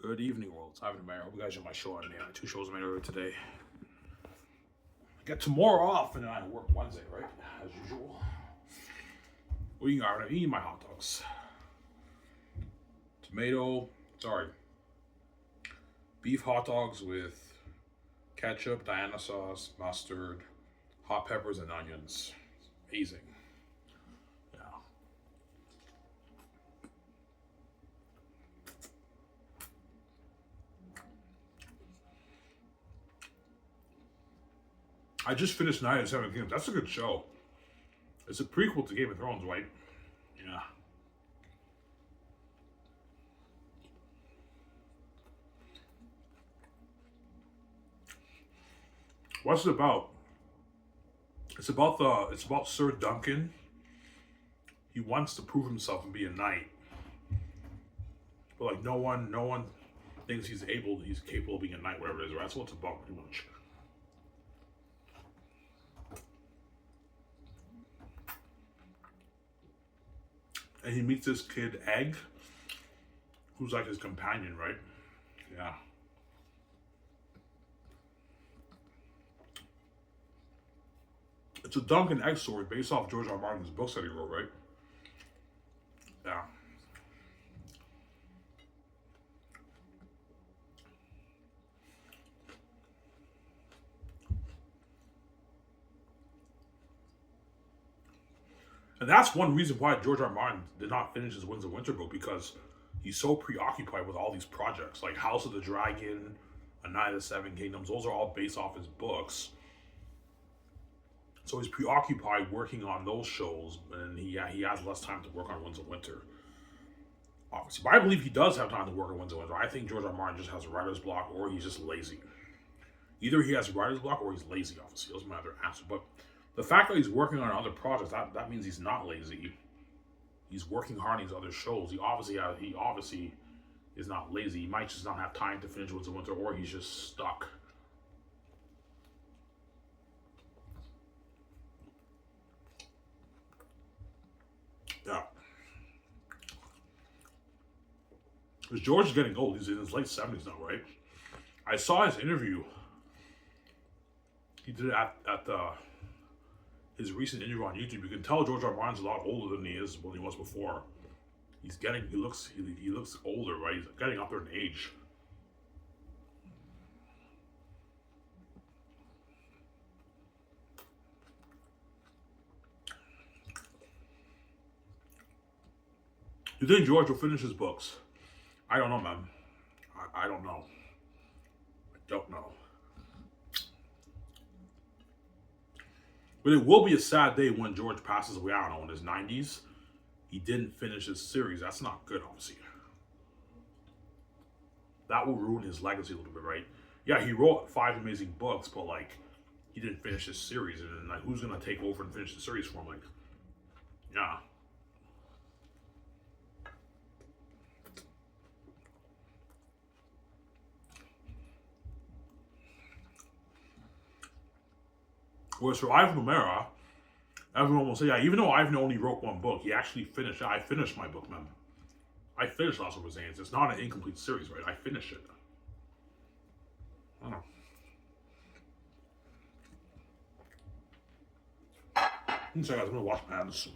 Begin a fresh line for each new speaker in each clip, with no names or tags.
Good evening, world. It's Ivan Mayer. Hope you guys are my show on there. Two shows I made earlier today. I get tomorrow off and then I work Wednesday, right? As usual. What are you eating? I'm eating my hot dogs. Beef hot dogs with ketchup, Diana sauce, mustard, hot peppers, and onions. Amazing. Yeah. I just finished Night of the Seven Kingdoms. That's a good show. It's a prequel to Game of Thrones, right? Yeah. What's it about? It's about Sir Duncan. He wants to prove himself and be a knight. But like no one thinks he's capable of being a knight, whatever it is, right? That's what it's about pretty much. And he meets this kid, Egg, who's like his companion, right? Yeah. It's a Duncan Egg story based off George R. R. Martin's books that he wrote, right? Yeah. And that's one reason why George R. R. Martin did not finish his Winds of Winter book, because he's so preoccupied with all these projects like House of the Dragon, A Night of the Seven Kingdoms. Those are all based off his books. So he's preoccupied working on those shows, and he has less time to work on Winds of Winter. Obviously, but I believe he does have time to work on Winds of Winter. I think George R. R. Martin just has writer's block, or he's just lazy. Either he has writer's block or he's lazy. Obviously, those are my other answers. But the fact that he's working on other projects, that means he's not lazy. He's working hard on these other shows. He obviously is not lazy. He might just not have time to finish Winds of Winter, or he's just stuck. Yeah. Because George is getting old. He's in his late 70s now, right? I saw his interview. He did it at his recent interview on YouTube. You can tell George R. R. Martin's a lot older than he was before. He looks older, right? He's getting up there in age. You think George will finish his books? I don't know, man. I don't know. I don't know. But it will be a sad day when George passes away, I don't know, in his 90s. He didn't finish his series. That's not good, obviously. That will ruin his legacy a little bit, right? Yeah, he wrote 5 amazing books, but like, he didn't finish his series. And like, who's going to take over and finish the series for him? Like, yeah. Whereas for Ivan O'Mara, everyone will say, yeah, even though Ivan only wrote 1 book, he actually finished it. I finished my book, man. I finished Last of Xanus. It's not an incomplete series, right? I finished it. I don't know. One second, I'm gonna wash my hands.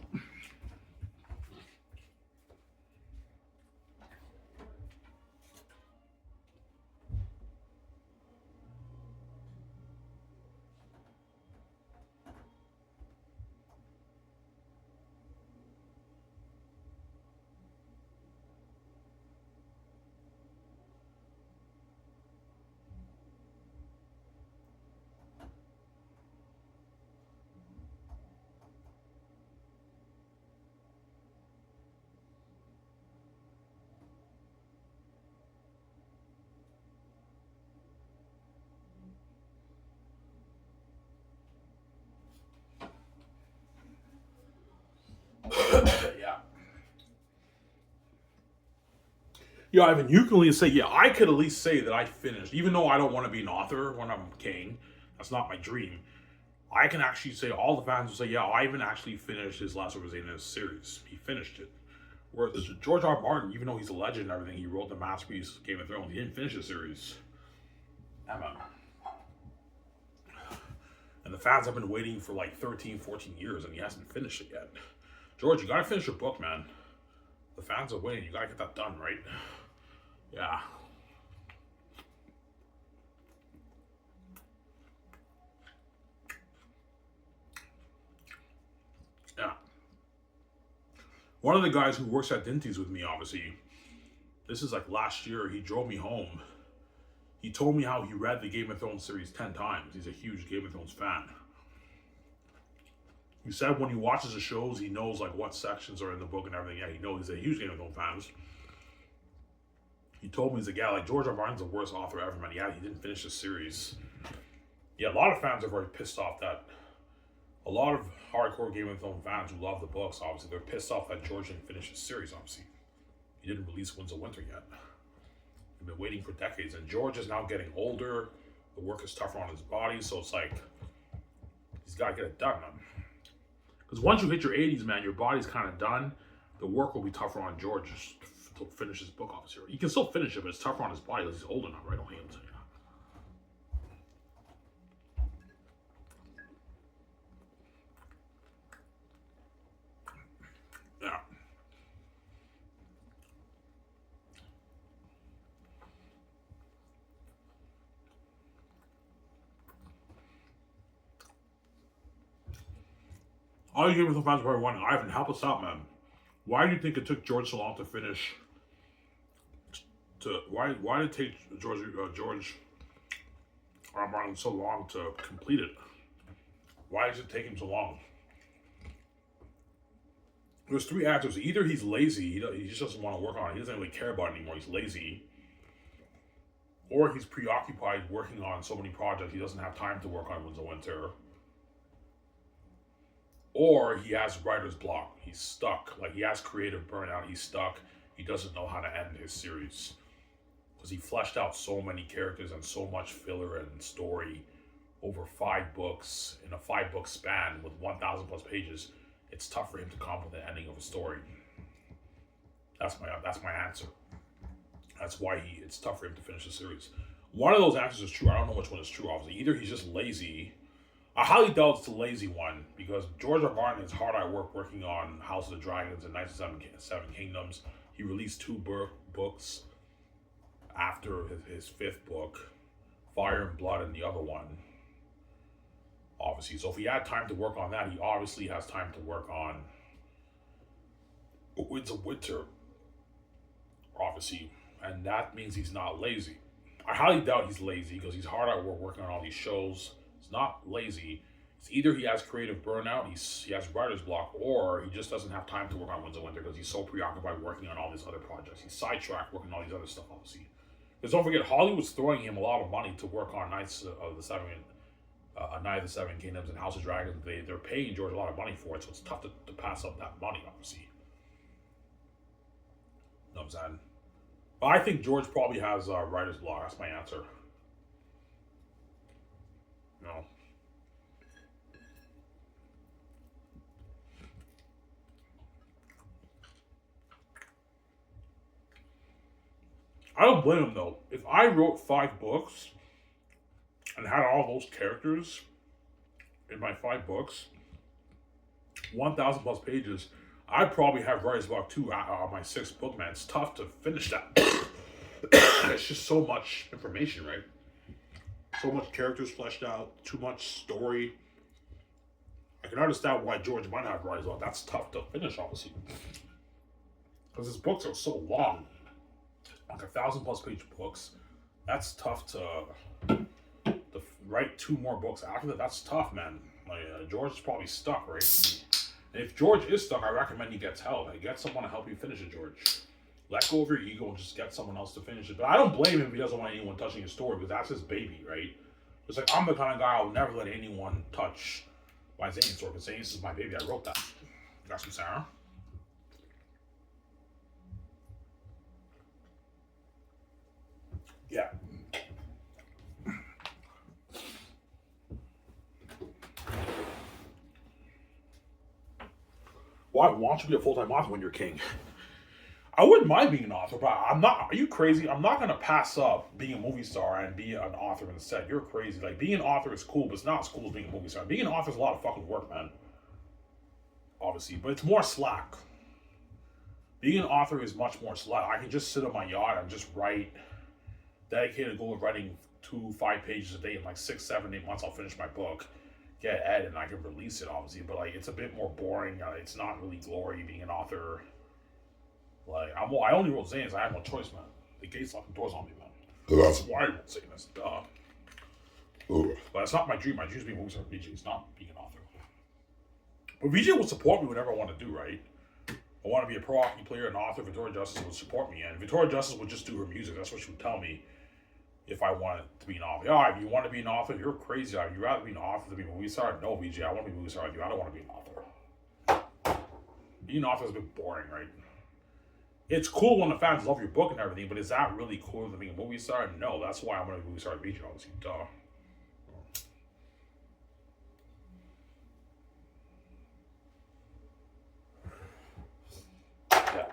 Yeah. Yeah, Ivan, you can at least say, yeah, I could at least say that I finished, even though I don't want to be an author when I'm king. That's not my dream. I can actually say, all the fans will say, yeah, Ivan actually finished his Last of Us series. He finished it. Whereas George R. R. Martin, even though he's a legend and everything, he wrote the masterpiece Game of Thrones. He didn't finish the series. Emma. And the fans have been waiting for like 13, 14 years and he hasn't finished it yet. George, you gotta finish your book, man. The fans are waiting. You gotta get that done, right? Yeah. Yeah. One of the guys who works at Dinty's with me, obviously, this is like last year, he drove me home. He told me how he read the Game of Thrones series 10 times. He's a huge Game of Thrones fan. He said when he watches the shows, he knows like what sections are in the book and everything. Yeah, he knows he's a huge Game of Thrones fan. He told me he's like, yeah, like George R. R. Martin's the worst author ever, man. Yeah, he didn't finish the series. Yeah, a lot of fans are very pissed off that a lot of hardcore Game of Thrones fans who love the books, obviously, they're pissed off that George didn't finish the series, obviously. He didn't release Winds of Winter yet. They've been waiting for decades, and George is now getting older. The work is tougher on his body, so it's like, he's got to get it done, man. Because once you hit your 80s, man, your body's kind of done. The work will be tougher on George to finish his book, obviously. He can still finish it, but it's tougher on his body because he's old enough, right? Don't hate him, so, yeah. Yeah. All you Game of Thrones fans are probably wondering, Ivan, help us out, man. Why do you think it took George so long to finish? Why did it take George R. R. Martin so long to complete it? Why does it take him so long? There's three answers. Either he's lazy, he just doesn't want to work on it. He doesn't really care about it anymore. He's lazy. Or he's preoccupied working on so many projects he doesn't have time to work on Winds of Winter. Or he has writer's block. He's stuck. Like he has creative burnout. He's stuck. He doesn't know how to end his series. Because he fleshed out so many characters and so much filler and story over 5 books in a 5-book span with 1,000 plus pages. It's tough for him to come up with an ending of a story. That's my answer. That's why it's tough for him to finish the series. One of those answers is true. I don't know which one is true, obviously. Either he's just lazy. I highly doubt it's the lazy one because George R. R. Martin is hard at work working on House of the Dragons and Knights of Seven Kingdoms. He released 2 books after his 5th book, Fire and Blood and the other one. Obviously, so if he had time to work on that, he obviously has time to work on Winds of Winter, obviously, and that means he's not lazy. I highly doubt he's lazy because he's hard at work working on all these shows. He's not lazy. It's either he has creative burnout, he has writer's block, or he just doesn't have time to work on Winds of Winter because he's so preoccupied working on all these other projects. He's sidetracked working on all these other stuff, obviously. Because don't forget, Hollywood's throwing him a lot of money to work on Knight of the Seven Kingdoms and House of Dragons. They're paying George a lot of money for it, so it's tough to pass up that money, obviously. You know what I'm saying? But I think George probably has writer's block. That's my answer. No. I don't blame him though. If I wrote 5 books and had all those characters in my 5 books, 1,000 plus pages, I'd probably have writer's block too on my 6th book, man. It's tough to finish that. It's just so much information, right? So much characters fleshed out, too much story. I can understand why George might have writer's block. That's tough to finish, obviously. Because his books are so long. Like 1,000 plus page books. That's tough to write 2 more books after that. That's tough, man. Like George is probably stuck, right? And if George is stuck, I recommend he gets help. Like, get someone to help you finish it, George. Let go of your ego and just get someone else to finish it. But I don't blame him if he doesn't want anyone touching his story because that's his baby, right? It's like, I'm the kind of guy I'll never let anyone touch my Xanus story because Xanus is my baby. I wrote that. Got some Sarah? Yeah. Why don't you be a full-time author when you're king? I wouldn't mind being an author, but I'm not. Are you crazy? I'm not gonna pass up being a movie star and be an author instead. You're crazy. Like being an author is cool, but it's not as cool as being a movie star. Being an author is a lot of fucking work, man. Obviously, but it's more slack. Being an author is much more slack. I can just sit on my yacht and just write. Dedicated goal of writing 5 pages a day in like 6, 7, 8 months. I'll finish my book, get ed, and I can release it. Obviously, but like it's a bit more boring. It's not really glory being an author. Like I only wrote Xanus. I had no choice, man. The gates locked the doors on me, man. So that's why I wrote Xanus. But it's not my dream. My dream is being a movie star VJ. It's not being an author. But VJ will support me whatever I want to do, right? I want to be a pro hockey player and author. Victoria Justice would support me, and Victoria Justice would just do her music. That's what she would tell me if I wanted to be an author. Oh, if you want to be an author, you're crazy. You'd rather be an author than be a movie star? No, VJ, I want to be a movie star. I don't want to be an author. Being an author is a bit boring, right? It's cool when the fans love your book and everything, but is that really cooler than being a movie star? No, that's why I'm going to be a movie star at VJ, obviously. Duh. Yeah.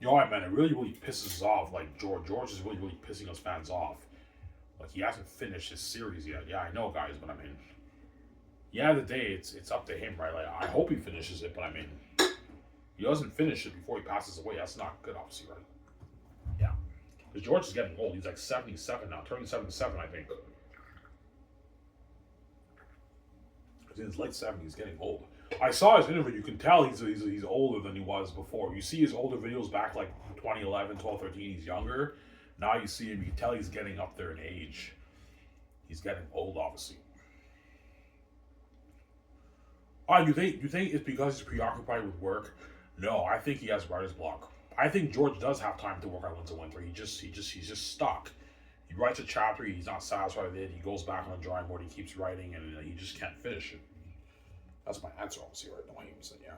You know what, man? It really pisses us off. Like, George is really pissing us fans off. Like, he hasn't finished his series yet. Yeah, I know, guys, but I mean, yeah, the day, it's up to him, right? Like, I hope he finishes it, but I mean, he doesn't finish it before he passes away. That's not good, obviously, right? Yeah. Because George is getting old. He's like 77 now, turning 77, I think. He's in his late 70s, getting old. I saw his interview. You can tell he's older than he was before. You see his older videos back like 2011, 12, 13. He's younger. Now you see him. You can tell he's getting up there in age. He's getting old, obviously. Oh, you think it's because he's preoccupied with work? No, I think he has writer's block. I think George does have time to work on Winds of Winter. He's just stuck. He writes a chapter, he's not satisfied with it. He goes back on the drawing board, he keeps writing, and he just can't finish it. That's my answer, obviously, right? No, he said, yeah.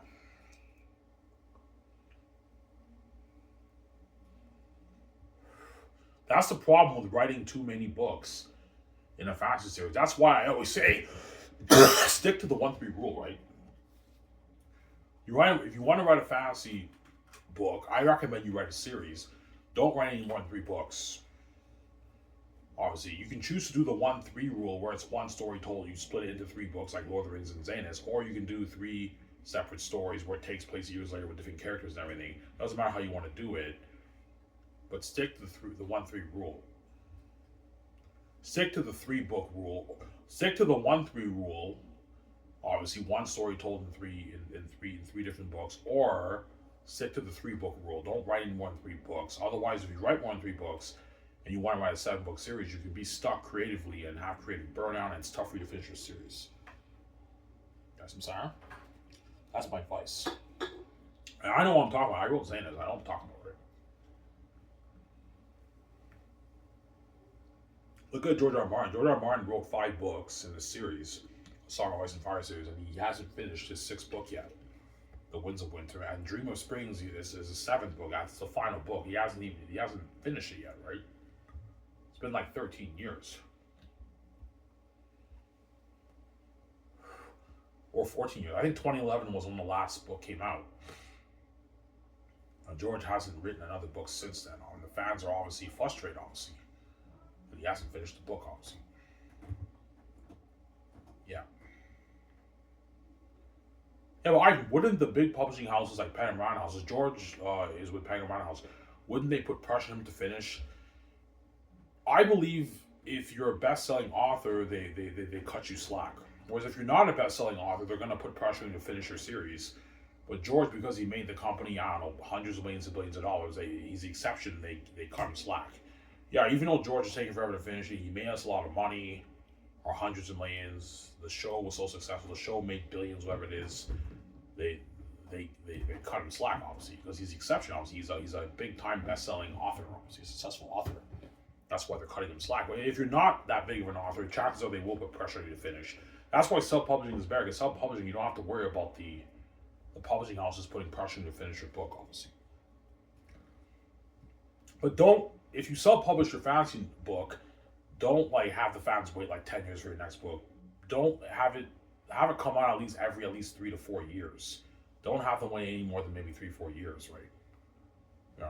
That's the problem with writing too many books in a fantasy series. That's why I always say, stick to the 1-3 rule, right? If you want to write a fantasy book, I recommend you write a series. Don't write any more than 3 books. Obviously, you can choose to do the 1-3 rule where it's one story told. You split it into 3 books like Lord of the Rings and Xanus, or you can do 3 separate stories where it takes place years later with different characters and everything. Doesn't matter how you want to do it, but stick to the 1-3 rule. Stick to the 3-book rule. Stick to the 1-3 rule. Obviously, one story told in three different books, or stick to the 3-book rule. Don't write any more than 3 books. Otherwise, if you write more than 3 books and you want to write a 7-book series, you can be stuck creatively and have creative burnout, and it's tough for you to finish your series. Guys, I'm sorry. That's my advice. And I know what I'm talking about. I wrote Xanus. I know what I'm talking about, right? Look at George R. R. Martin. George R. R. Martin wrote 5 books in the series, Song of Ice and Fire series, and he hasn't finished his 6th book yet, The Winds of Winter. And Dream of Springs is his 7th book. That's the final book. He hasn't finished it yet, right? It's been like 13 years. Or 14 years. I think 2011 was when the last book came out. George hasn't written another book since then. And the fans are obviously frustrated, obviously. But he hasn't finished the book, obviously. Yeah. Yeah, well, wouldn't the big publishing houses like Penn and Brown houses, George is with Penn and Brown House, wouldn't they put pressure on him to finish? I believe if you're a best-selling author, they cut you slack. Whereas if you're not a best-selling author, they're going to put pressure on you to finish your series. But George, because he made the company, I don't know, hundreds of millions and billions of dollars, he's the exception. They cut him slack. Yeah, even though George is taking forever to finish it, he made us a lot of money, or hundreds of millions. The show was so successful. The show made billions, whatever it is. They cut him slack, obviously, because he's the exception. Obviously, he's a big-time best-selling author. Obviously, a successful author. That's why they're cutting him slack. But if you're not that big of an author, chances are they will put pressure on you to finish. That's why self-publishing is better. Because self-publishing, you don't have to worry about the publishing houses putting pressure on you to finish your book, obviously. But if you self-publish your fantasy book, don't have the fans wait 10 years for your next book. Don't have it come out at least 3 to 4 years. Don't have them wait any more than maybe 3-4 years, right? Yeah.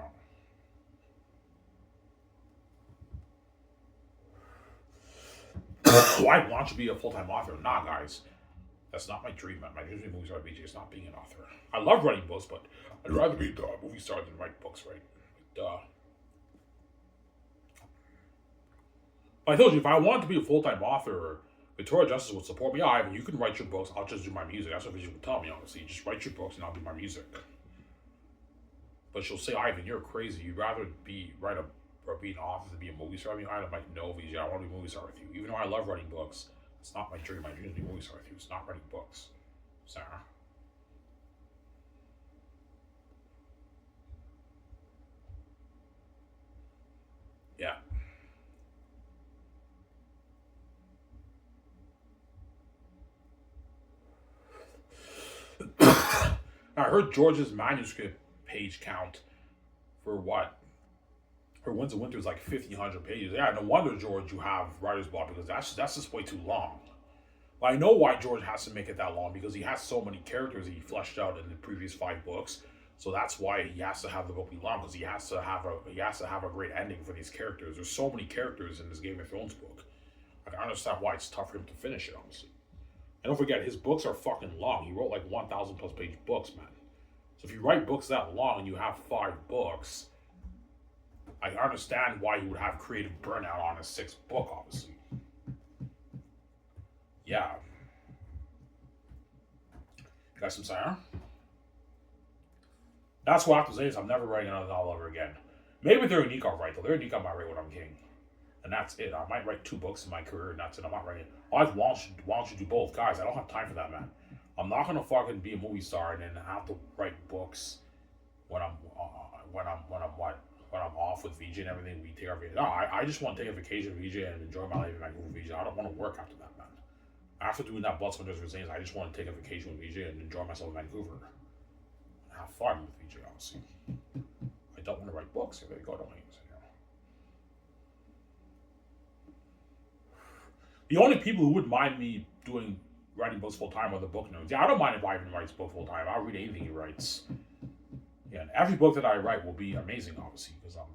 Why want to be a full-time author? Nah, guys. That's not my dream, man. My dream of movie star BJ is not being an author. I love writing books, but I'd rather be a movie star than write books, right? Duh. But I told you, if I wanted to be a full-time author, Victoria Justice would support me. Oh, Ivan, you can write your books. I'll just do my music. That's what she would tell me, honestly. Just write your books and I'll do my music. But she'll say, Ivan, you're crazy. You'd rather or be an author than be a movie star. I mean, I'm like, no, VJ, I want to be a movie star with you. Even though I love writing books, it's not my dream. My dream is to be a movie star with you. It's not writing books. Sarah. Yeah. I heard George's manuscript page count for what? For Winds of Winter is like 1,500 pages. Yeah, no wonder, George, you have writer's block because that's just way too long. I know why George has to make it that long because he has so many characters that he fleshed out in the previous 5 books. So that's why he has to have the book be long because he has to have a great ending for these characters. There's so many characters in this Game of Thrones book. I can understand why it's tough for him to finish it, honestly. And don't forget, his books are fucking long. He wrote like 1,000 plus page books, man. So if you write books that long and you have 5 books, I understand why you would have creative burnout on a 6th book, obviously. Yeah. Got some cider? That's what I have to say is I'm never writing another novel ever again. Maybe they're unique, I'll write, though. They're unique, I might write when I'm king. And that's it. I might write 2 books in my career, and that's it. I'm not writing. Why don't you do both? Guys, I don't have time for that, man. I'm not gonna fucking be a movie star and then have to write books when I'm off with VJ and everything. We take our vacation. No, I just want to take a vacation with VJ and enjoy my life in Vancouver, VJ. I don't want to work after that, man. After doing that Bloods, Winters, Resins, I just want to take a vacation with VJ and enjoy myself in Vancouver. And have fun with VJ, honestly. I don't want to write books. There you go, don't I? The only people who wouldn't mind me writing books full time are the book nerds. Yeah, I don't mind if Ivan writes book full time. I'll read anything he writes. Yeah, and every book that I write will be amazing, obviously, because I'm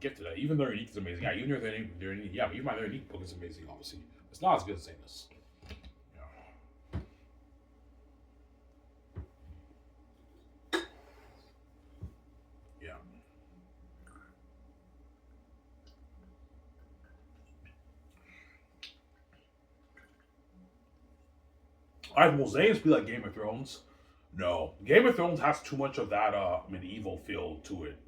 gifted at it. Even though Unique is amazing. Yeah, even if even my Unique book is amazing, obviously. It's not as good as Xanus. Yeah. Will Xanus be like Game of Thrones? No. Game of Thrones has too much of that medieval feel to it.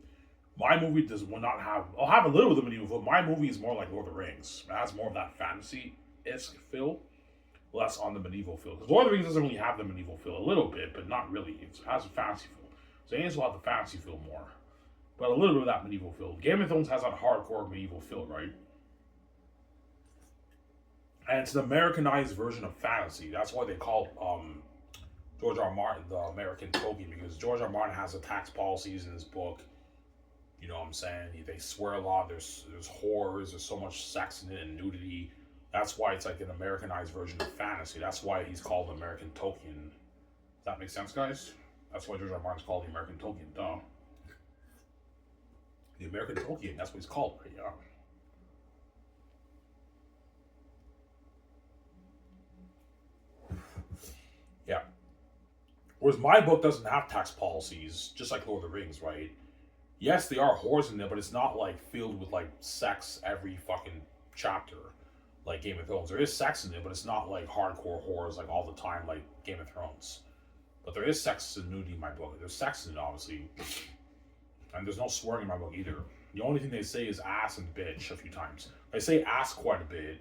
My movie will not have. I'll have a little bit of medieval feel. My movie is more like Lord of the Rings. It has more of that fantasy-esque feel, less on the medieval feel. Because Lord of the Rings doesn't really have the medieval feel. A little bit, but not really. It has a fantasy feel. So Xanus will have the fantasy feel more. But a little bit of that medieval feel. Game of Thrones has that hardcore medieval feel, right? And it's an Americanized version of fantasy. That's why they call George R. R. Martin the American Tolkien, because George R. R. Martin has the tax policies in his book. You know what I'm saying? They swear a lot. There's horrors. There's so much sex in it and nudity. That's why it's like an Americanized version of fantasy. That's why he's called American Tolkien. Does that make sense, guys? That's why George R. R. Martin's called the American Tolkien. Duh. The American Tolkien. That's what he's called, right? Yeah. Yeah. Whereas my book doesn't have tax policies, just like Lord of the Rings, right? Yes, there are whores in there, but it's not like filled with like sex every fucking chapter, like Game of Thrones. There is sex in it, but it's not like hardcore whores like all the time, like Game of Thrones. But there is sex and nudity in my book. There's sex in it, obviously, and there's no swearing in my book either. The only thing they say is ass and bitch a few times. They say ass quite a bit,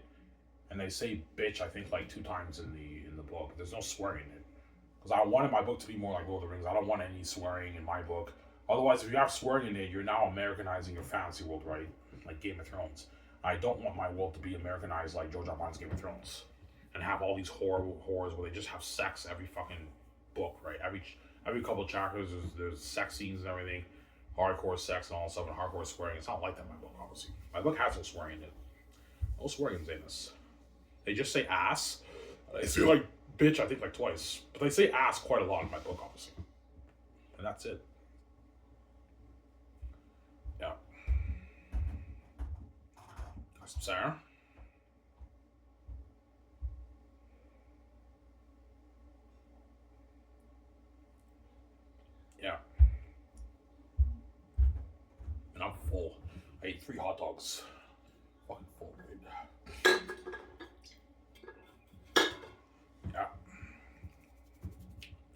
and they say bitch I think like 2 times in the book. There's no swearing in it because I wanted my book to be more like Lord of the Rings. I don't want any swearing in my book. Otherwise, if you have swearing in it, you're now Americanizing your fantasy world, right? Like Game of Thrones. I don't want my world to be Americanized like George R. R. Martin's Game of Thrones, and have all these horrors where they just have sex every fucking book, right? Every couple of chapters, there's sex scenes and everything, hardcore sex and all that stuff, and hardcore swearing. It's not like that in my book, obviously. My book has no swearing in it. No swearing in this. They just say ass. They say like bitch, I think like twice, but they say ass quite a lot in my book, obviously, and that's it. That's Sarah. Yeah. And I'm full. I ate 3 hot dogs. Fucking full, dude. Yeah.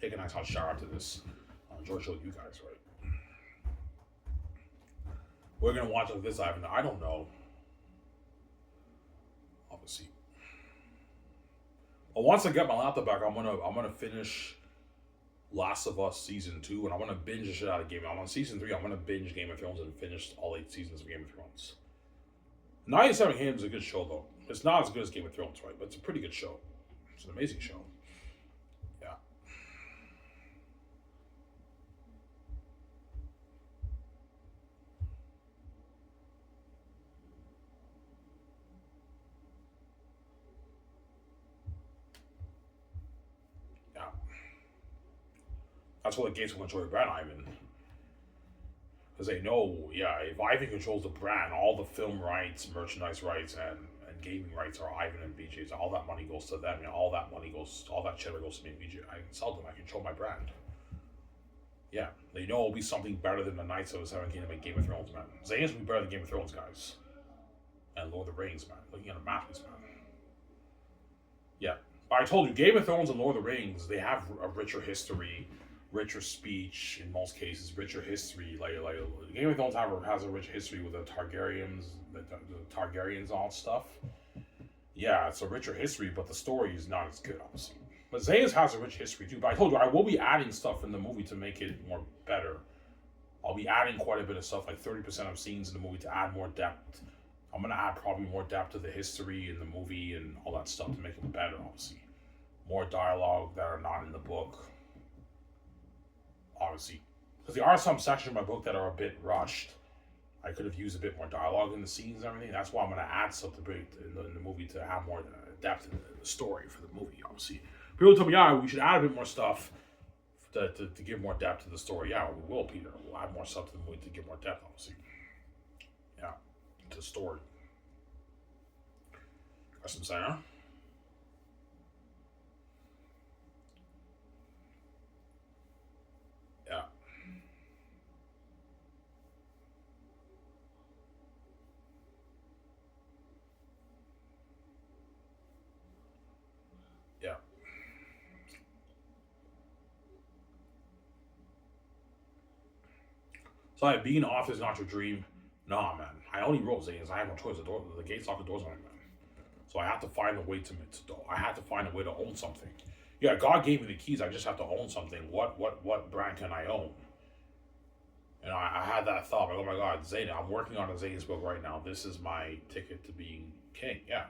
Take a nice hot shower after this. George showed you guys, right? We're gonna watch this, Ivan. I don't know. Obviously. Well, once I get my laptop back, I'm gonna finish Last of Us season 2, and I'm gonna binge the shit out of Game. I'm on season 3. I'm gonna binge Game of Thrones and finish all 8 seasons of Game of Thrones. 97 Games is a good show, though. It's not as good as Game of Thrones, right? But it's a pretty good show. It's an amazing show. Yeah. Yeah. That's what the Gates will enjoy brand Ivan. Because they know, yeah, if Ivan controls the brand, all the film rights, merchandise rights, and gaming rights are Ivan and VJ's. All that money goes to them. You know, all that cheddar goes to me and VJ. I can sell them. I control my brand. Yeah, they know it'll be something better than the Knights of the Seven Kingdom and Game of Thrones, man. Xanus will be better than Game of Thrones, guys. And Lord of the Rings, man. Looking at a masterpiece, man. Yeah. But I told you, Game of Thrones and Lord of the Rings, they have a richer history, richer speech, in most cases, richer history. Like Game of Thrones has a rich history with the Targaryens, the Targaryens, all stuff. Yeah, it's a richer history, but the story is not as good, obviously. But Xanus has a rich history too. But I told you, I will be adding stuff in the movie to make it more better. I'll be adding quite a bit of stuff, like 30% of scenes in the movie to add more depth. I'm gonna add probably more depth to the history in the movie and all that stuff to make it better, obviously. More dialogue that are not in the book, obviously. Because there are some sections of my book that are a bit rushed. I could have used a bit more dialogue in the scenes and everything. That's why I'm going to add stuff to bring in the movie to have more depth in the story for the movie, obviously. People tell me, yeah, we should add a bit more stuff to give more depth to the story. Yeah, we will, Peter. We'll add more stuff to the movie to give more depth, obviously. Yeah, to the story. That's what I'm saying, huh? Yeah. Yeah. So like, being off is not your dream. Nah, man. I only wrote Zayas. I have no choice. The gates lock the doors on me, man. So I have to find a way to I have to find a way to own something. Yeah, God gave me the keys. I just have to own something. What brand can I own? And I had that thought, like, oh my God, Zayna, I'm working on a Zayna's book right now. This is my ticket to being king. Yeah.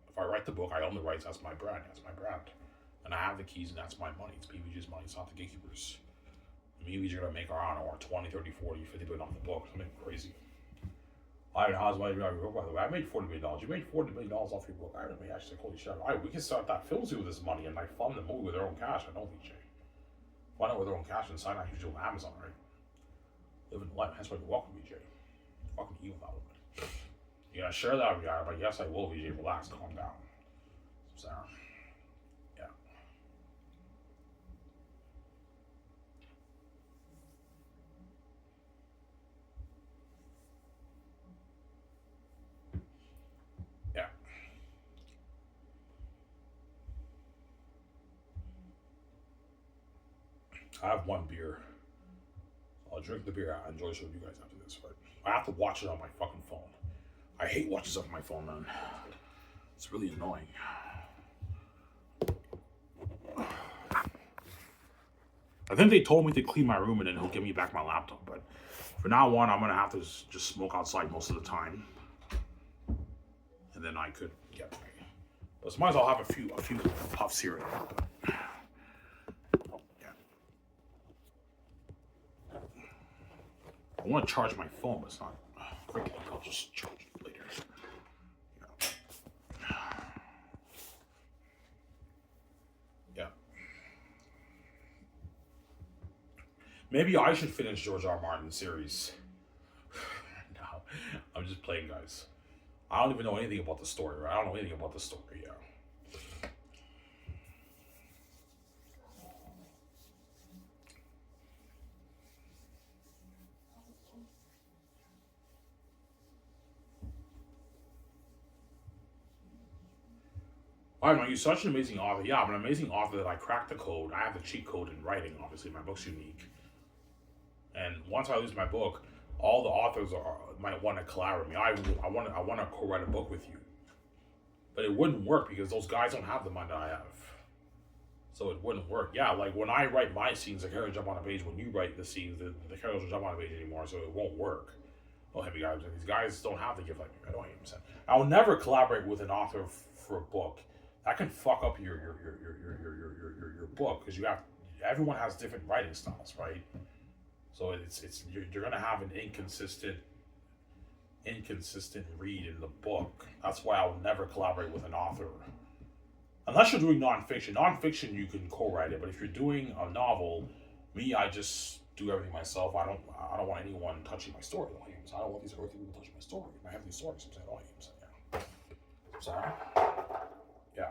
If I write the book, I own the rights. That's my brand. That's my brand. And I have the keys, and that's my money. It's PVG's money. It's not the gatekeepers. Me and VG are going to make our honor, or 20, 30, 40, 50 billion off the book. Something crazy. I don't know how's my book, by the way. I made $40 million. You made $40 million off your book. I mean, actually, holy shit. All right, we can start that film with this money and like fund the movie with their own cash. I know, VJ. Fund it with their own cash and sign out usually on Amazon, right? Living life. That's why you're welcome, VJ. Fucking evil that one. Yeah, share that with you, but yes, I will, VJ. Relax, calm down. So, yeah. Yeah. I have one beer. I'll drink the beer. I enjoy showing you guys after this, but I have to watch it on my fucking phone. I hate watching stuff on my phone, man. It's really annoying. I think they told me to clean my room and then he'll give me back my laptop, but for now on, I'm gonna have to just smoke outside most of the time, and then I could get my. But sometimes I'll have a few puffs here and there. But, yeah. I want to charge my phone, but it's not quick. I'll just charge it later. Yeah. Maybe I should finish George R. R. Martin's series. No, I'm just playing, guys. I don't even know anything about the story, right? I don't know anything about the story, yeah. I don't know, you're such an amazing author. Yeah, I'm an amazing author that I cracked the code. I have the cheat code in writing, obviously. My book's unique. And once I lose my book, all the authors might want to collaborate with me. I want to co-write a book with you, but it wouldn't work because those guys don't have the money that I have, so it wouldn't work. Yeah, like when I write my scenes, the characters jump on a page. When you write the scenes, the characters don't jump on a page anymore, so it won't work. Oh, heavy guys, these guys don't have the gift like me. I don't understand. I'll never collaborate with an author for a book. That can fuck up your book because you have everyone has different writing styles, right? So you're gonna have an inconsistent read in the book. That's why I'll never collaborate with an author. Unless you're doing nonfiction. Nonfiction you can co-write it, but if you're doing a novel, I just do everything myself. I don't want anyone touching my story volumes. I don't want these other people touching my story. I have these stories, I'm saying volumes. Yeah. Sorry. Yeah.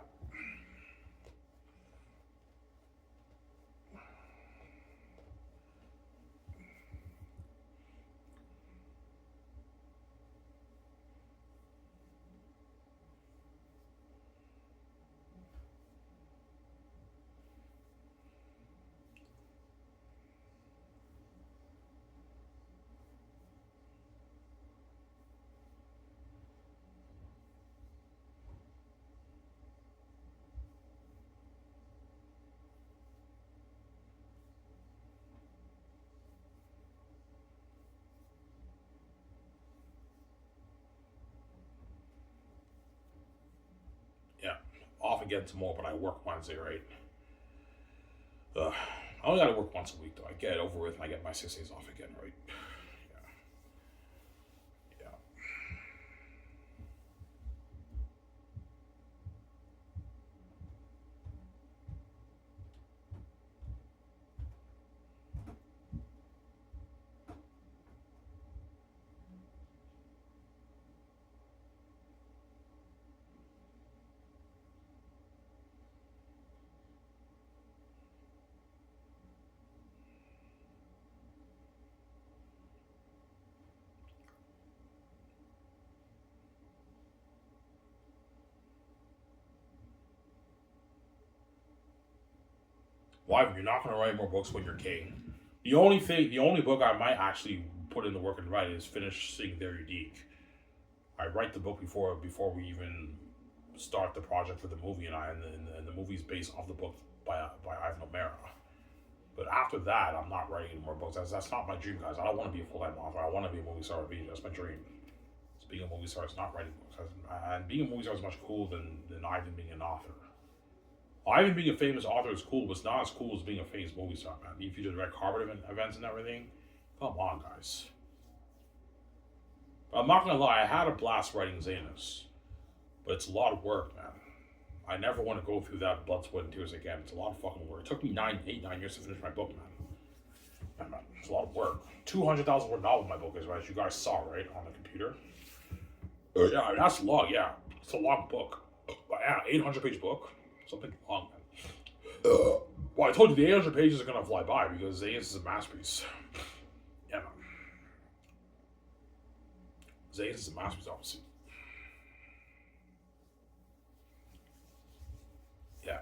Yeah. Off again tomorrow, but I work Wednesday, right? I only gotta work once a week though. I get it over with and I get my 6 days off again, right? Yeah. Why? You're not gonna write more books when you're king. The only book I might actually put in the work and write is finishing their unique. I write the book before we even start the project for the movie, and the movie's based off the book by Ivan O'Mara. But after that, I'm not writing any more books. That's not my dream, guys. I don't want to be a full time author. I want to be a movie star. That's my dream. So being a movie star is not writing books, and being a movie star is much cooler than Ivan being an author. Ivan being a famous author is cool, but it's not as cool as being a famous movie star, man. If you just red carpet events and everything, come on, guys. But I'm not gonna lie, I had a blast writing Xanus, but it's a lot of work, man. I never want to go through that blood, sweat, and tears again. It's a lot of fucking work. It took me 9 years to finish my book, man. Yeah, man, it's a lot of work. 200,000 word novel my book is, right? As you guys saw, right, on the computer. Yeah, that's long. Yeah, it's a long book. But yeah, 800-page book, something long, man. Well, I told you the 800 pages are gonna fly by because Xanus is a masterpiece. Yeah, man. Xanus is a masterpiece, obviously. Yeah.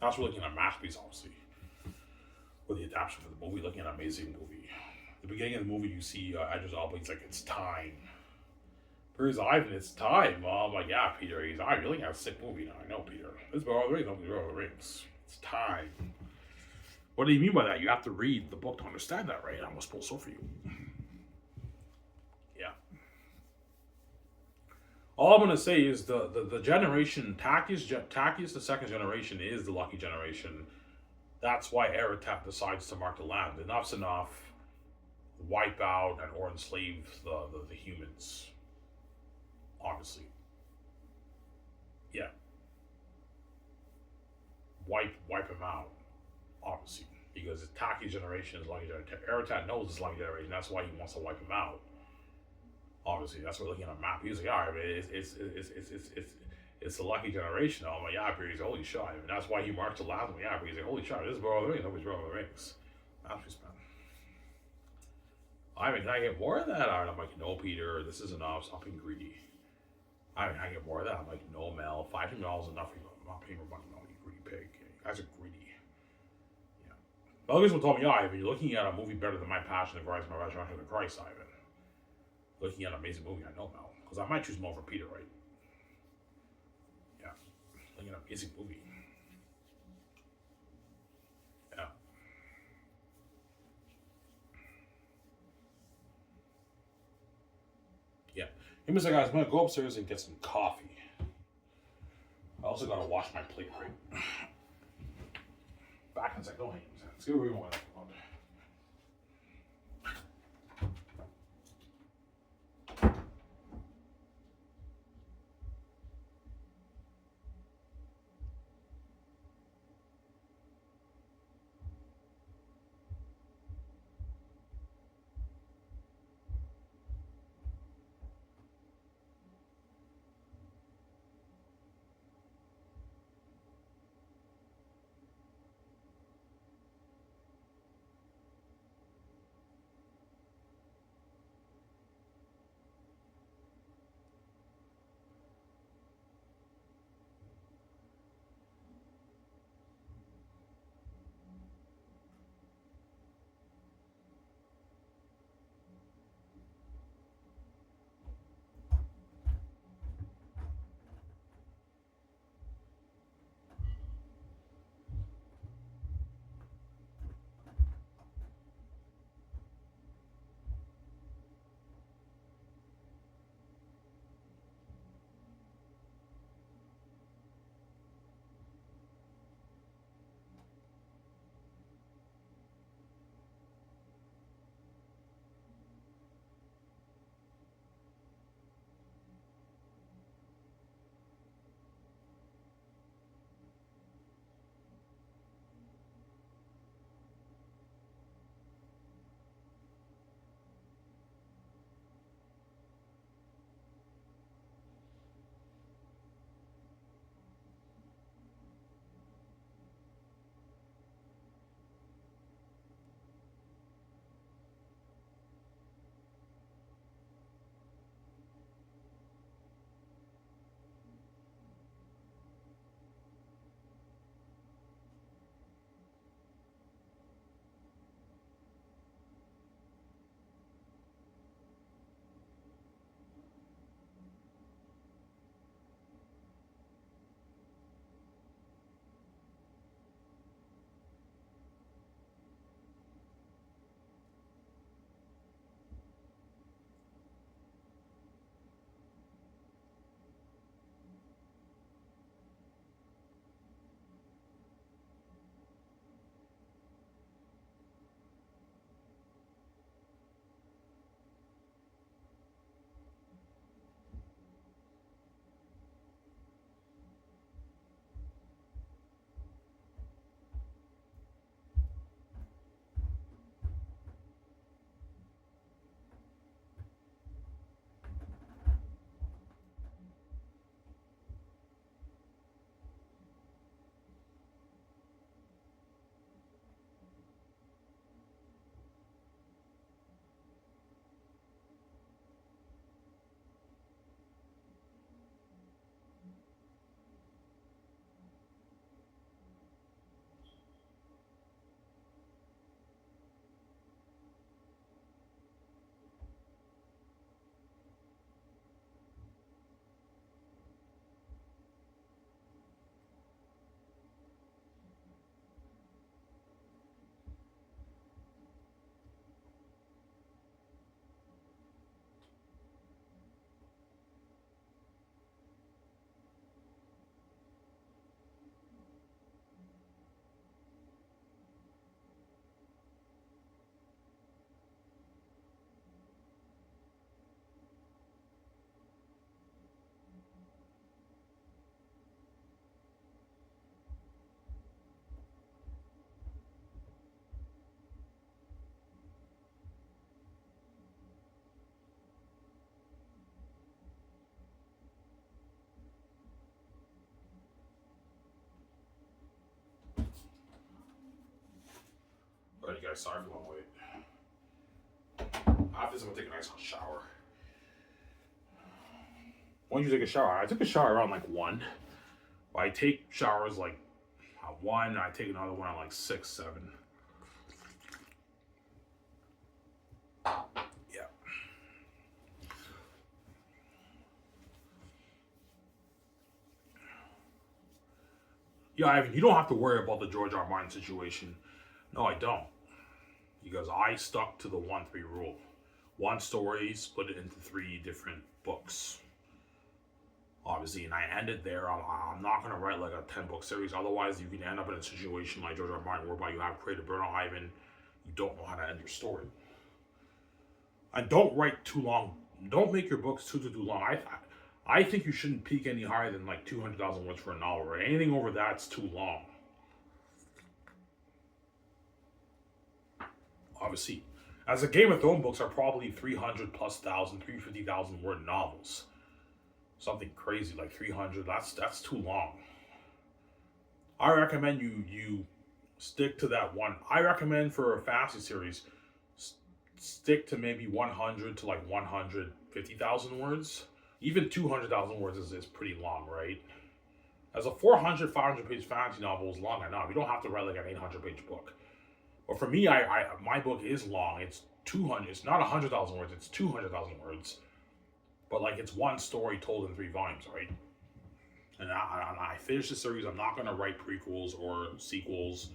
That's we're looking at a masterpiece, obviously, with the adaptation for the movie. Looking at an amazing movie. The beginning of the movie, you see Idris Elba. He's like, "It's time." Where's Ivan? It's time. I'm like, "Yeah, Peter. He's Ivan. You're looking at a sick movie now. I know, Peter. This is Lord of the Rings. Don't be Lord of the Rings. It's time." What do you mean by that? You have to read the book to understand that, right? I'm gonna spoil so for you. Yeah. All I'm gonna say is the generation Takius, the second generation, is the lucky generation. That's why Eretat decides to mark the land. Enough's enough. Wipe out and or enslave the humans. Obviously. Yeah. Wipe them out. Obviously. Because Taki's generation is lucky generation. Eretat knows it's lucky generation. That's why he wants to wipe them out. Obviously, that's what we're looking at a map. He's like, all right, it's the lucky generation. I'm like, yeah, he's holy shit. I mean, that's why he marked the last one. Yeah, he's like, holy shit, this is Lord of the Rings. Nobody's Lord of the Rings. That's respect. I mean, can I get more of that? I'm like, no, Peter, this is enough. Stop being greedy. I mean, I get more of that. I'm like, no, Mel, $500 is enough. I'm not paying more money, no, you greedy pig. You guys are greedy. Yeah. But other people told me, yeah, Ivan, you're looking at a movie better than My Passion of Christ, My Resurrection of Christ, Ivan. Looking at an amazing movie, I know, Mel. Because I might choose more for Peter, right? Yeah. Looking at an amazing movie. Yeah. Yeah. He was like, guys, I'm going to go upstairs and get some coffee. I also got to wash my plate, right? Back in a second. Don't hang him. Let's get where we want. guys. Sorry for the long wait. After this, I'm gonna take a nice hot shower. When did you take a shower? I took a shower around like 1. I take showers like at 1. I take another one at like 6, 7. Yeah. Yeah, Ivan, you don't have to worry about the George R. R. Martin situation. No, I don't. Because I stuck to the 1-3 rule. One story, split it into 3 different books. Obviously, and I ended there. I'm not going to write like a 10-book series. Otherwise, you can end up in a situation like George R. R. Martin, whereby you have creative burnout, Ivan. You don't know how to end your story. And don't write too long. Don't make your books too long. I think you shouldn't peak any higher than like 200,000 words for a novel, right? Anything over that's too long. Obviously, as the Game of Thrones books are probably 350,000 word novels. Something crazy like 300. That's too long. I recommend you stick to that one. I recommend for a fantasy series, stick to maybe 100 to like 150,000 words. Even 200,000 words is pretty long, right? As a 400, 500 page fantasy novel is long enough. You don't have to write like an 800 page book. But for me, my book is long. It's 200. It's not 100,000 words. It's 200,000 words. But like it's one story told in 3 volumes, right? And I finish the series. I'm not going to write prequels or sequels.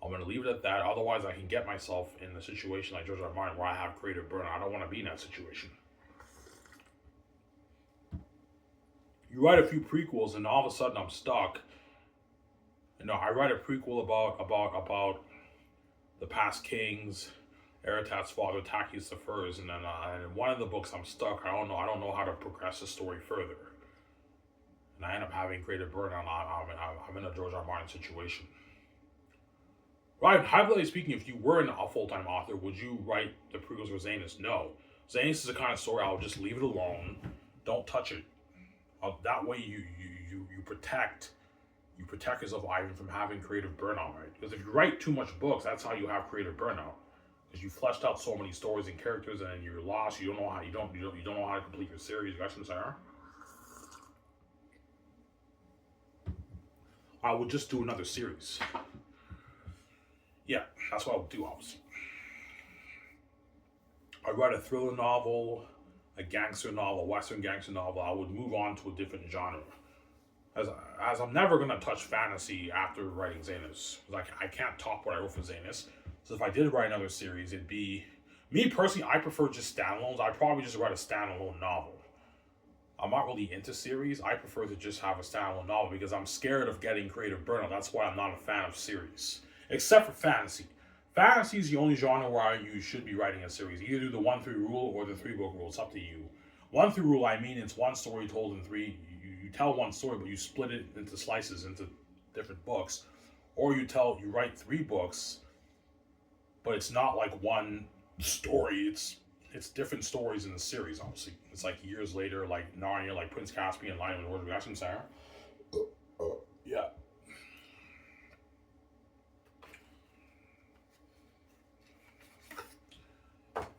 I'm going to leave it at that. Otherwise, I can get myself in a situation like George R. R. Martin where I have creative burnout. I don't want to be in that situation. You write a few prequels, and all of a sudden I'm stuck. You know, I write a prequel about the past kings, Eratat's father, Takis the First, and then in one of the books I'm stuck. I don't know how to progress the story further, and I end up having creative burnout. I'm in a George R. R. Martin situation. Right, hypothetically speaking, if you were a full-time author, would you write the prequels for Xanus? No. Xanus is the kind of story I would just leave it alone. Don't touch it. That way you protect yourself, Ivan, from having creative burnout, right? Because if you write too much books, that's how you have creative burnout. Because you fleshed out so many stories and characters, and then you're lost. You don't know how you don't know how to complete your series. You got what I'm saying? I would just do another series. Yeah, that's what I would do, obviously. I'd write a thriller novel, a gangster novel, a Western gangster novel. I would move on to a different genre. As I'm never going to touch fantasy after writing Xanus. Like, I can't top what I wrote for Xanus. So if I did write another series, it'd be... Me personally, I prefer just standalones. I'd probably just write a standalone novel. I'm not really into series. I prefer to just have a standalone novel because I'm scared of getting creative burnout. That's why I'm not a fan of series. Except for fantasy. Fantasy is the only genre where you should be writing a series. Either do the 1-3 rule or the 3-book rule. It's up to you. 1-3 rule, I mean, it's one story told in 3. You tell one story, but you split it into slices, into different books. Or you write 3 books, but it's not like one story. It's different stories in the series, obviously. It's like years later, like Narnia, like Prince Caspian, Lion and the Lord of the Rings, Sarah. Yeah.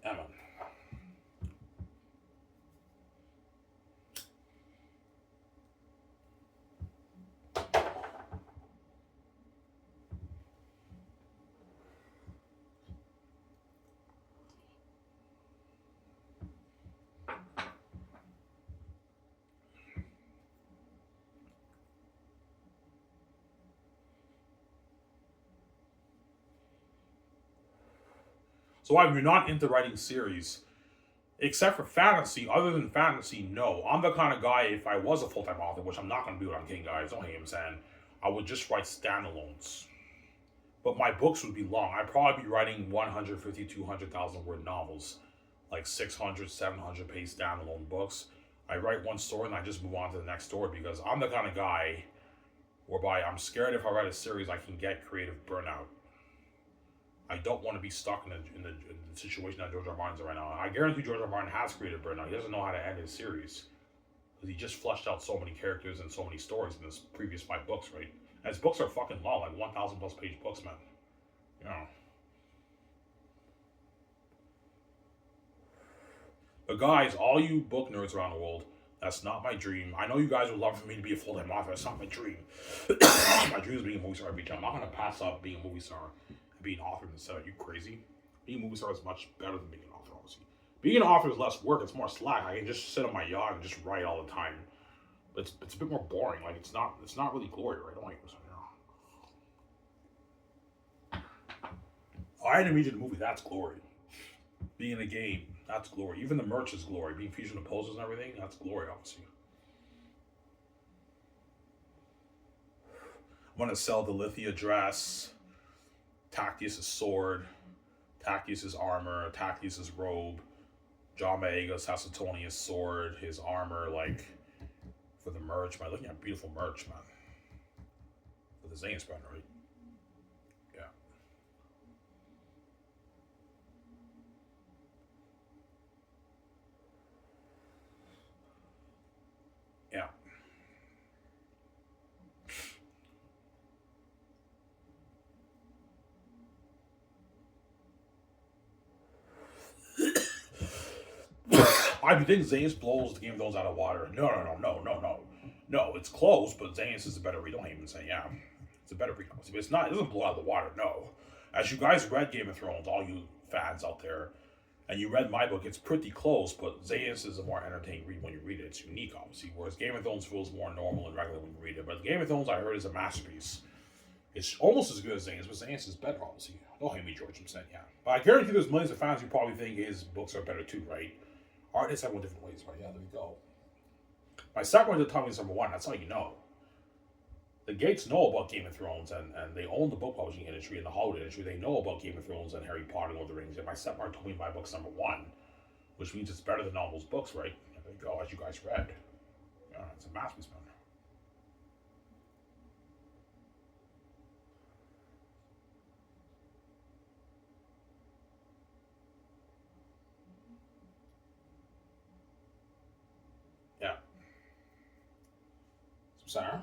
Emma. So if you're not into writing series, except for fantasy, other than fantasy, no. I'm the kind of guy, if I was a full-time author, which I'm not going to do what I'm kidding, guys, don't hate him saying, I would just write standalones. But my books would be long. I'd probably be writing 150, 200,000 word novels, like 600, 700 page standalone books. I write one story and I just move on to the next story because I'm the kind of guy whereby I'm scared if I write a series, I can get creative burnout. I don't want to be stuck in the situation that George R. R. Martin's in right now. I guarantee George R. R. Martin has creative burnout. He doesn't know how to end his series. Because he just fleshed out so many characters and so many stories in his previous 5 books, right? And his books are fucking long, like 1,000 plus page books, man. You know. But guys, all you book nerds around the world, that's not my dream. I know you guys would love for me to be a full-time author. That's not my dream. My dream is being a movie star every time. I'm not gonna pass up being a movie star and being an author instead. Are you crazy? Being a movie star is much better than being an author, obviously. Being an author is less work. It's more slack. I can just sit on my yacht and just write all the time. But it's a bit more boring. Like it's not really glory, right? I don't like this. I didn't read the movie. That's glory. Being in a game, that's glory. Even the merch is glory. Being featured in the posters and everything, that's glory, obviously. I'm gonna sell the Lithia dress, Tactius' sword, Tactius' armor, Tactius' robe, John Boyega's Hasatonius sword, his armor, like for the merch, man. Looking at beautiful merch, man. For the Xanus brand, right? Yeah. Yeah. I think Xanus blows the Game of Thrones out of water. No, it's close, but Xanus is a better read. Don't even say, yeah. It's a better read. But it's not, it doesn't blow out of the water, no. As you guys read Game of Thrones, all you fans out there, and you read my book, it's pretty close, but Xanus is a more entertaining read when you read it. It's unique, obviously, whereas Game of Thrones feels more normal and regular when you read it. But Game of Thrones, I heard, is a masterpiece. It's almost as good as Xanus, but Xanus is better, obviously. Don't hate me, George, I'm saying, yeah. But I guarantee there's millions of fans who probably think his books are better too, right? Artists have one different ways, right? Yeah, there we go. My second one is Tommy's number one. That's how you know. The Gates know about Game of Thrones, and they own the book publishing industry and the Hollywood industry. They know about Game of Thrones and Harry Potter and Lord of the Rings. And my stepmother told me my book's number one, which means it's better than all those books, right? And there you go, as you guys read. Yeah, it's a masterpiece, man. Yeah. Sarah?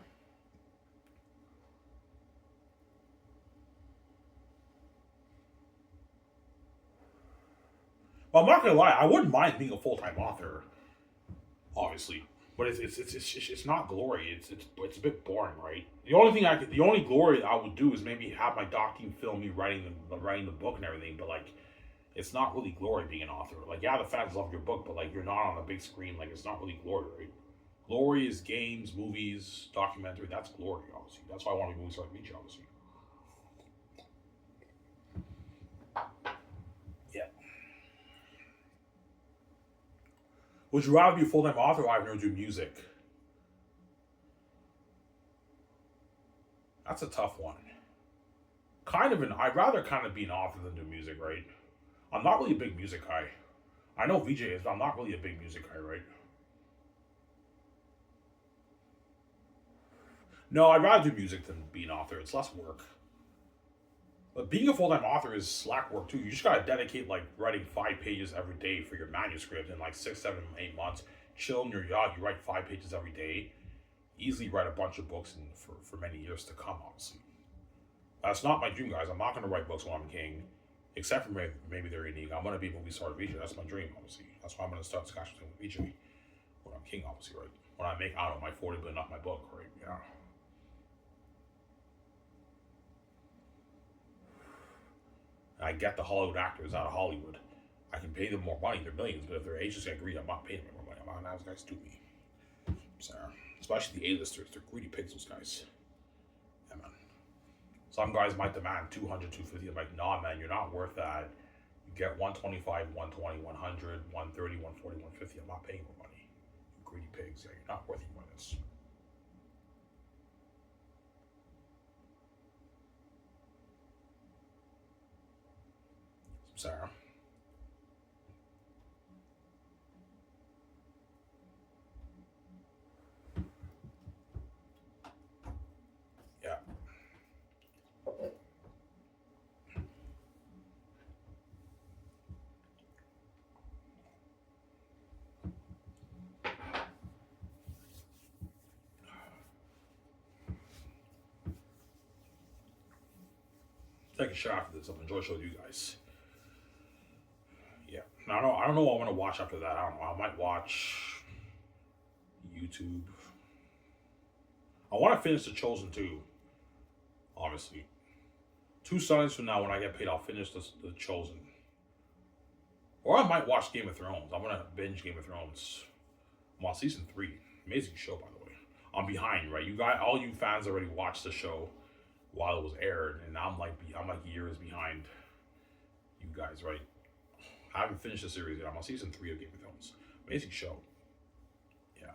Well, I'm not gonna lie. I wouldn't mind being a full time author, obviously, but it's not glory. It's a bit boring, right? The only glory I would do is maybe have my doc team film me writing the book and everything. But like, it's not really glory being an author. Like, yeah, the fans love your book, but like, you're not on a big screen. Like, it's not really glory, right? Glory is games, movies, documentary. That's glory, obviously. That's why I want to be movie star beach, obviously. Yeah. Would you rather be a full time author or I've never do music? That's a tough one. I'd rather kind of be an author than do music, right? I'm not really a big music guy. I know VJ is, but I'm not really a big music guy, right? No, I'd rather do music than be an author. It's less work. But being a full time author is slack work too. You just gotta dedicate like writing 5 pages every day for your manuscript in like 6, 7, 8 months. Chill in your yacht, you write 5 pages every day. Easily write a bunch of books for many years to come, honestly. That's not my dream, guys. I'm not gonna write books when I'm king. Except for maybe they're unique. I'm gonna be a movie star with VJ. That's my dream, obviously. That's why I'm gonna start Scotch with VJ when I'm king, obviously, right? When I make out of my 40, but not my book, right? Yeah. I get the Hollywood actors out of Hollywood. I can pay them more money. They're millions, but if their agents get greedy, I'm not paying them more money. I'm not gonna have those guys do me. Sorry. Especially the A-listers. They're greedy pigs, those guys. Yeah, man. Some guys might demand 200, 250. I'm like, nah, man, you're not worth that. You get 125, 120, 100, 130, 140, 150. I'm not paying more money. You greedy pigs. Yeah, you're not worth your money. Sarah. Yeah. Take a shot after this. I've enjoyed showing you guys. Yeah. Yeah. I don't know what I'm gonna watch after that. I don't know. I might watch YouTube. I want to finish The Chosen too. Obviously, 2 Sundays from now, when I get paid, I'll finish the Chosen. Or I might watch Game of Thrones. I'm gonna binge Game of Thrones. I'm on season 3. Amazing show, by the way. I'm behind, right? All you fans already watched the show while it was aired, and I'm like years behind you guys, right? I haven't finished the series yet. I'm on season 3 of Game of Thrones. Amazing show. Yeah.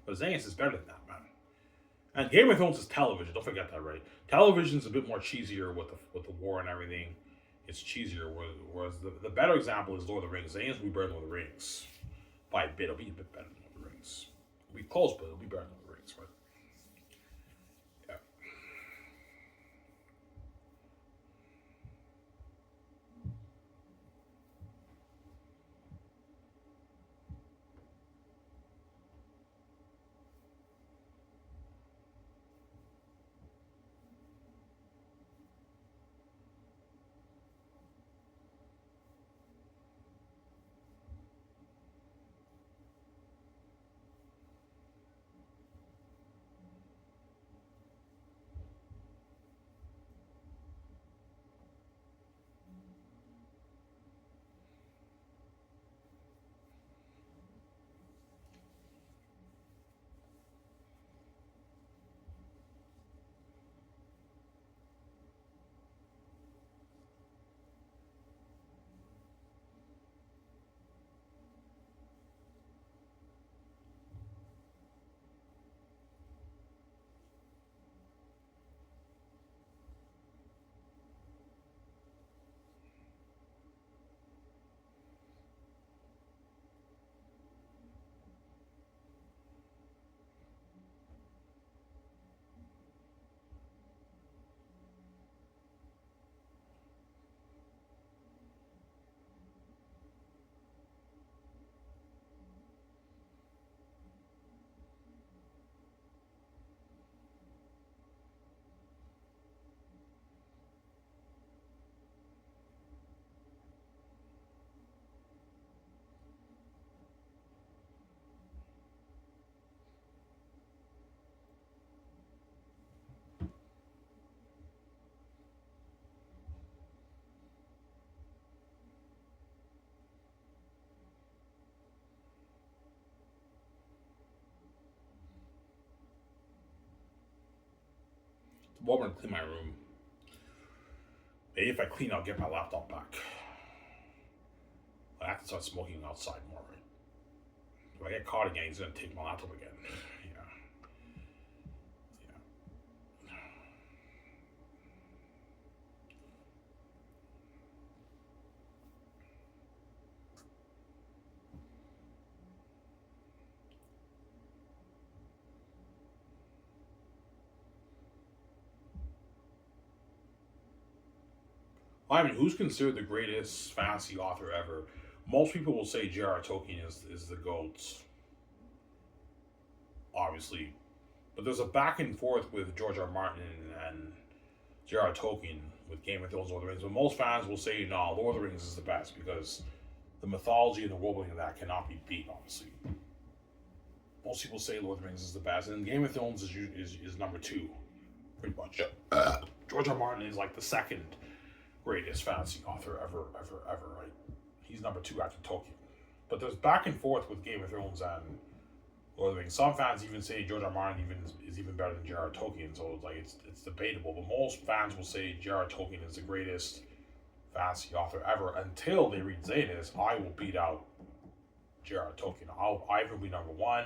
But Xanus is better than that, man. And Game of Thrones is television. Don't forget that, right? Television's a bit more cheesier with the war and everything. It's cheesier, whereas the better example is Lord of the Rings. Xanus will be better than Lord of the Rings. By a bit, it'll be a bit better than Lord of the Rings. It'll be close, but it'll be better than Lord of the Rings, right? Yeah. Tomorrow I'm gonna clean my room. Maybe if I clean, I'll get my laptop back. I have to start smoking outside more, right? If I get caught again, he's gonna take my laptop again. Yeah. Yeah. I mean, who's considered the greatest fantasy author ever? Most people will say J.R. Tolkien is the GOAT, obviously. But there's a back and forth with George R. Martin and J.R. Tolkien with Game of Thrones, Lord of the Rings. But most fans will say, no, Lord of the Rings is the best because the mythology and the world building of that cannot be beat, obviously. Most people say Lord of the Rings is the best, and Game of Thrones is number 2, pretty much. George R. Martin is like the second greatest fantasy author ever, right? He's number 2 after Tolkien. But there's back and forth with Game of Thrones and Lord of the Rings. Some fans even say George R. Martin is even better than J.R. Tolkien, so it's like it's debatable. But most fans will say J.R. Tolkien is the greatest fantasy author ever until they read Xanus. I will beat out J.R. Tolkien. I will be number 1.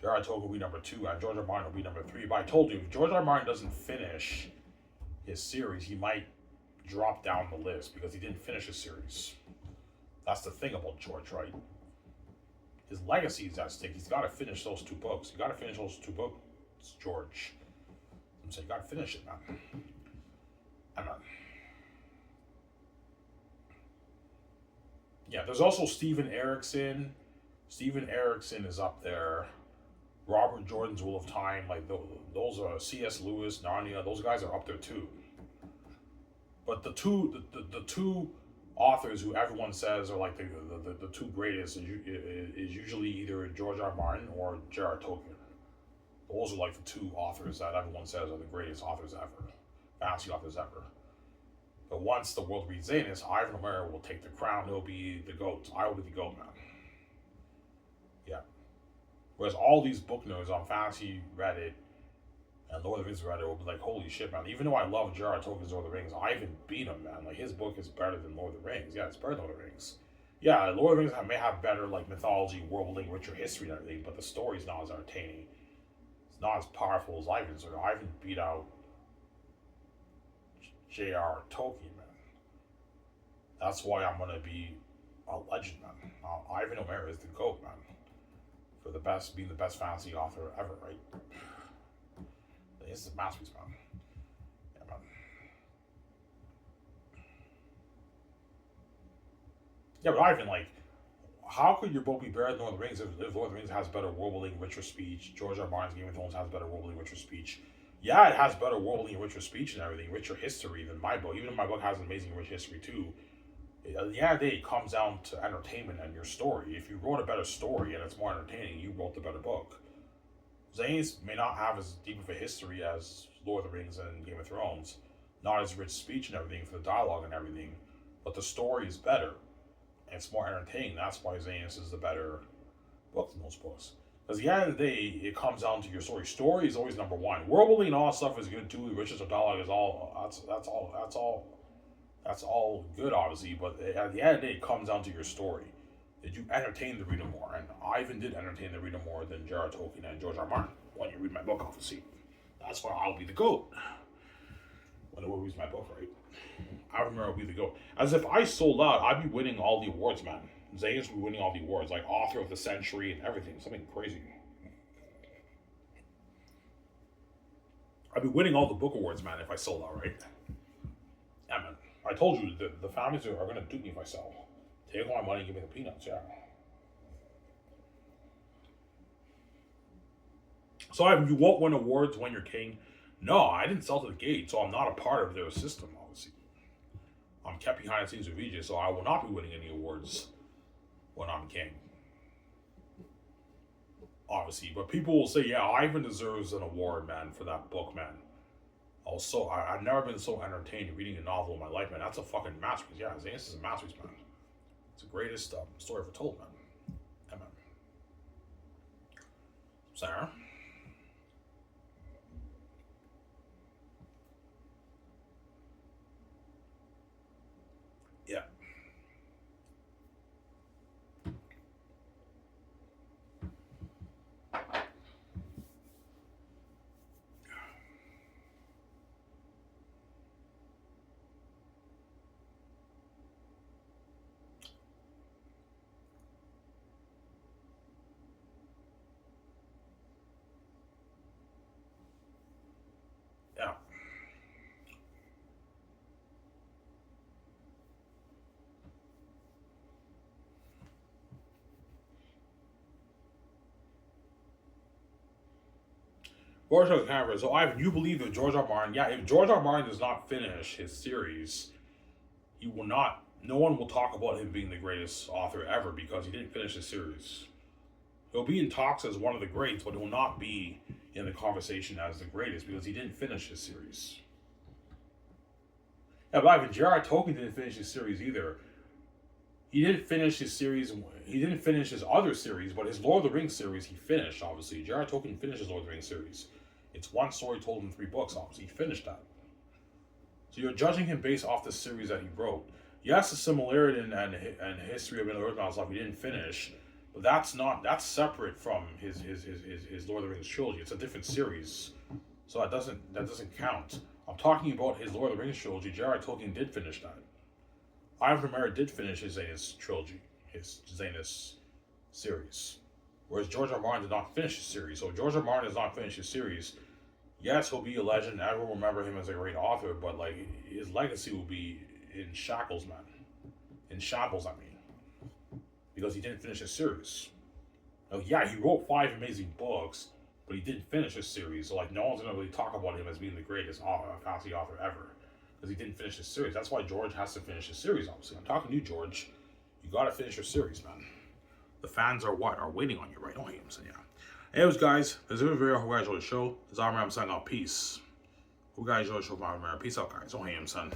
J.R. Tolkien will be number 2, and George R. Martin will be number 3. But I told you, if George R. Martin doesn't finish his series, he might drop down the list because he didn't finish his series. That's the thing about George, right? His legacy is at stake. He's got to finish those 2 books. You got to finish those 2 books, George. I'm saying, you got to finish it, man. And yeah, there's also Steven Erikson. Steven Erikson is up there. Robert Jordan's Wheel of Time, like those are C.S. Lewis, Narnia. Those guys are up there too. But the two authors who everyone says are like the two greatest is usually either George R. R. Martin or J.R. Tolkien. Those are like the two authors that everyone says are the greatest authors ever, fantasy authors ever. But once the world reads Xanus, Ivan O'Mara will take the crown. He'll be the GOAT. I will be the GOAT, man. Yeah. Whereas all these book nerds on fantasy Reddit and Lord of the Rings Reddit will be like, holy shit, man. Even though I love J.R.R. Tolkien's Lord of the Rings, I even beat him, man. Like, his book is better than Lord of the Rings. Yeah, it's better than Lord of the Rings. Yeah, Lord of the Rings may have better, like, mythology, world building, richer history and everything, but the story's not as entertaining. It's not as powerful as Ivan. So Ivan beat out J.R.R. Tolkien, man. That's why I'm gonna be a legend, man. Ivan O'Mara is the GOAT, man. For the best, being the best fantasy author ever, right? This is a masterpiece, man. Yeah, man. Yeah, but Ivan, like, how could your book be better than Lord of the Rings if Lord of the Rings has better world building, richer speech? George R. R. Martin's Game of Thrones has better world building, richer speech. Yeah, it has better world building, richer speech and everything, richer history than my book. Even if my book has an amazing, rich history too, at the end of the day, it comes down to entertainment and your story. If you wrote a better story and it's more entertaining, you wrote the better book. Xanus may not have as deep of a history as Lord of the Rings and Game of Thrones, not as rich speech and everything for the dialogue and everything, but the story is better. And it's more entertaining. That's why Xanus is the better book than those books. Because at the end of the day, it comes down to your story. Story is always number one. World building and all that stuff is good too. The richness of dialogue is that's all good, obviously. But at the end of the day, it comes down to your story. Did you entertain the reader more? And Ivan did entertain the reader more than J.R.R. Tolkien and George R. R. Martin. When you read my book, obviously. That's why I'll be the GOAT. When the world reads my book, right? I remember I'll be the GOAT. As if I sold out, I'd be winning all the awards, man. Xanus would be winning all the awards, like author of the century and everything. Something crazy. I'd be winning all the book awards, man, if I sold out, right? Yeah, man. I told you, the families are going to dupe me if I sell. Take all my money and give me the peanuts, yeah. So you won't win awards when you're king. No, I didn't sell to the gate, so I'm not a part of their system, obviously. I'm kept behind the scenes with VJ, so I will not be winning any awards when I'm king. Obviously, but people will say, yeah, Ivan deserves an award, man, for that book, man. Also, I've never been so entertained reading a novel in my life, man. That's a fucking masterpiece. Yeah, Xanus is a masterpiece, man. It's the greatest story ever told, man. Yeah, man. Sarah? Yeah. Yeah. George R. So, Ivan, you believe that George R. Martin, yeah, if George R. Martin does not finish his series, he will not, no one will talk about him being the greatest author ever because he didn't finish his series. He'll be in talks as one of the greats, but he will not be in the conversation as the greatest because he didn't finish his series. Yeah, but Ivan, J.R.R. Tolkien didn't finish his series either. He didn't finish his series. He didn't finish his other series, but his Lord of the Rings series he finished. Obviously, J.R.R. Tolkien finished his Lord of the Rings series. It's one story told in 3 books. Obviously, he finished that. So you're judging him based off the series that he wrote. Yes, the similarity and history of Middle Earth and stuff he didn't finish, but that's separate from his Lord of the Rings trilogy. It's a different series, so that doesn't count. I'm talking about his Lord of the Rings trilogy. J.R.R. Tolkien did finish that. Ivan Romero did finish his Xanus trilogy, his Xanus series. Whereas George R. R. Martin did not finish his series. So if George R. R. Martin does not finish his series, yes, he'll be a legend. Everyone will remember him as a great author, but like his legacy will be in shackles, man. In shambles, I mean. Because he didn't finish his series. Now, yeah, he wrote 5 amazing books, but he didn't finish his series. So like no one's gonna really talk about him as being the greatest fantasy author ever. because he didn't finish his series. That's why George has to finish his series, obviously. I'm talking to you, George. You got to finish your series, man. The fans are what? Are waiting on you, right? Don't hate him, son. Yeah. Anyways, guys, this is a video. Hope you guys enjoyed the show. This is I'm signing out. Peace. Hope you guys enjoyed the show. Peace out, guys. Don't hate him, son.